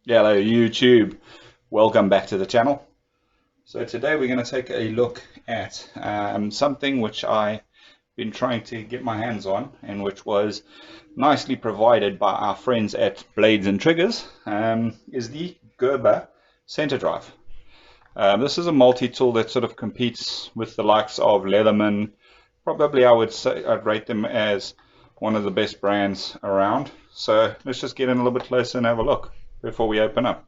Hello YouTube, welcome back to the channel. So today we're going to take a look at something which I've been trying to get my hands on and which was nicely provided by our friends at Blades and Triggers, is the Gerber Centre Drive. This is a multi-tool that sort of competes with the likes of Leatherman. Probably I would say I'd rate them as one of the best brands around. So let's just get in a little bit closer and have a look before we open up.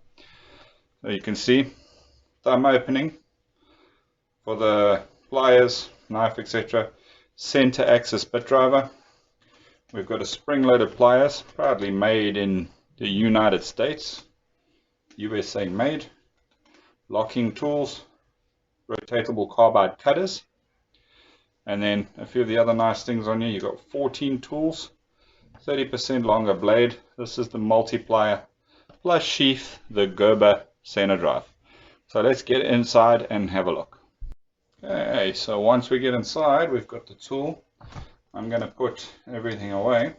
So you can see thumb opening for the pliers, knife, etc. Center axis bit driver. We've got a spring-loaded pliers, proudly made in the United States, USA made. Locking tools, rotatable carbide cutters, and then a few of the other nice things on here. You've got 14 tools, 30% longer blade. This is the multiplier plus sheath, the Gerber Centre Drive. So let's get inside and have a look. Okay, so once we get inside, we've got the tool. I'm going to put everything away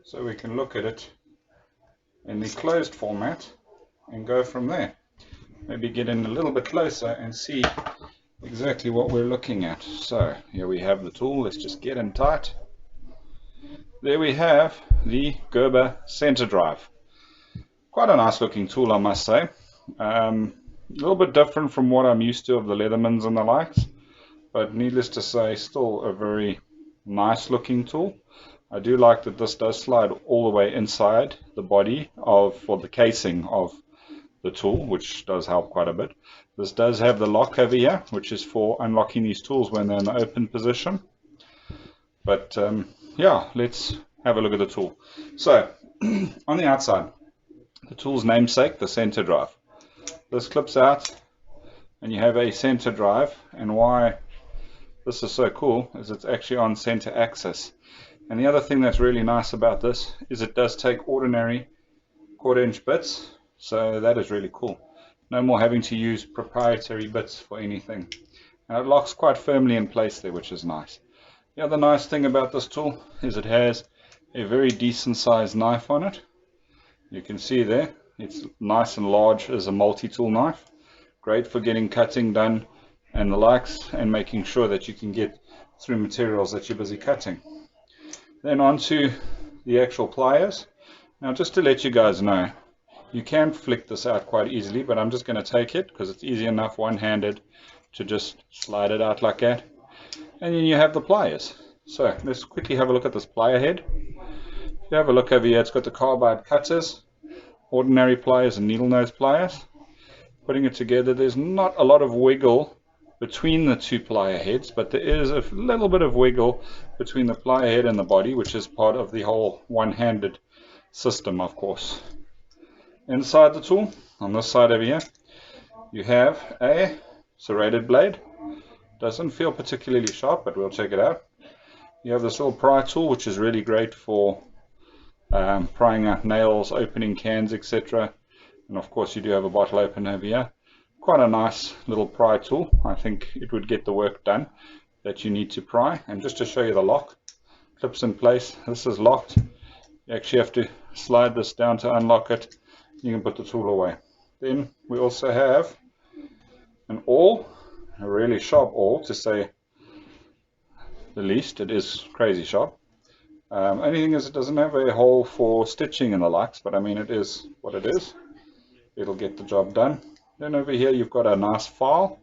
so we can look at it in the closed format and go from there. Maybe get in a little bit closer and see exactly what we're looking at. So here we have the tool. Let's just get in tight. There we have the Gerber Centre Drive. Quite a nice looking tool, I must say. A little bit different from what I'm used to of the Leathermans and the likes, but needless to say, still a very nice looking tool. I do like that this does slide all the way inside the body for the casing of the tool, which does help quite a bit. This does have the lock over here, which is for unlocking these tools when they're in the open position. But yeah, let's have a look at the tool. So on the outside, the tool's namesake, the center drive. This clips out and you have a center drive, and why this is so cool is it's actually on center axis. And the other thing that's really nice about this is it does take ordinary 1/4 inch bits. So that is really cool. No more having to use proprietary bits for anything. And it locks quite firmly in place there, which is nice. The other nice thing about this tool is it has a very decent sized knife on it. You can see there, it's nice and large as a multi-tool knife. Great for getting cutting done and the likes, and making sure that you can get through materials that you're busy cutting. Then onto the actual pliers. Now just to let you guys know, you can flick this out quite easily, but I'm just going to take it because it's easy enough one-handed to just slide it out like that. And then you have the pliers. So let's quickly have a look at this plier head. If you have a look over here, it's got the carbide cutters, ordinary pliers and needle nose pliers. Putting it together, there's not a lot of wiggle between the two plier heads, but there is a little bit of wiggle between the plier head and the body, which is part of the whole one-handed system, of course. Inside the tool, on this side over here, you have a serrated blade. Doesn't feel particularly sharp, but we'll check it out. You have this little pry tool, which is really great for prying out nails, opening cans, etc. And of course you do have a bottle opener over here. Quite a nice little pry tool. I think it would get the work done that you need to pry. And just to show you the lock, clips in place. This is locked. You actually have to slide this down to unlock it. You can put the tool away. Then we also have an awl, a really sharp awl to say the least. It is crazy sharp. Only thing is it doesn't have a hole for stitching and the likes, but I mean it is what it is. It'll get the job done. Then over here you've got a nice file.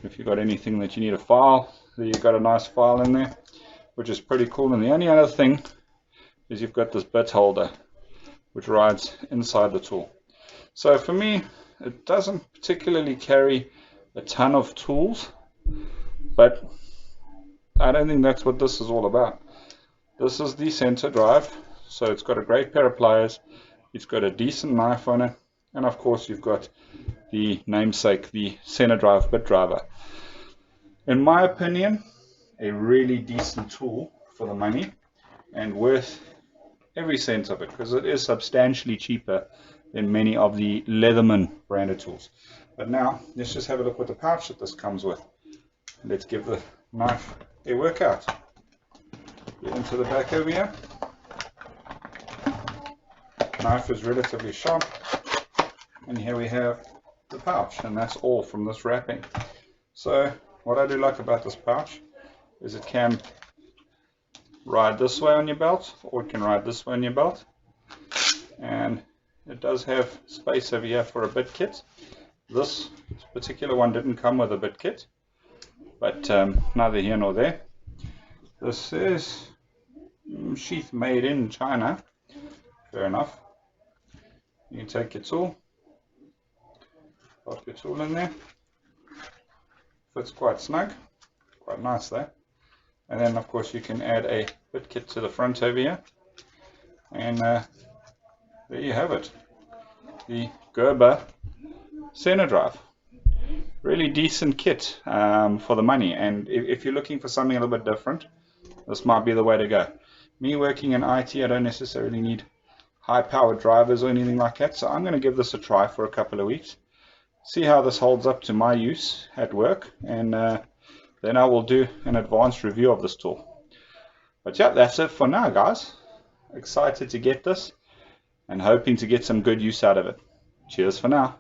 If you've got anything that you need a file, there you've got a nice file in there, which is pretty cool. And the only other thing is you've got this bit holder, which rides inside the tool. So for me, it doesn't particularly carry a ton of tools, but I don't think that's what this is all about. This is the center drive, so it's got a great pair of pliers, it's got a decent knife on it, and of course you've got the namesake, the center drive bit driver. In my opinion, a really decent tool for the money and worth every cent of it, because it is substantially cheaper than many of the Leatherman branded tools. But now let's just have a look at the pouch that this comes with. Let's give the knife a workout. Get into the back over here. knife is relatively sharp, and here we have the pouch, and that's all from this wrapping. So what I do like about this pouch is it can ride this way on your belt, or it can ride this way on your belt, and it does have space over here for a bit kit. This particular one didn't come with a bit kit, but neither here nor there. This is sheath made in China. Fair enough. You can take your tool, pop your tool in there. Fits quite snug, quite nice there. And then of course you can add a bit kit to the front over here, and there you have it, the Gerber Centre Drive. Really decent kit for the money, and if you're looking for something a little bit different, this might be the way to go. Me working in IT, I don't necessarily need high powered drivers or anything like that, so I'm going to give this a try for a couple of weeks, see how this holds up to my use at work, and then I will do an advanced review of this tool. But yeah, that's it for now, guys. Excited to get this and hoping to get some good use out of it. Cheers for now.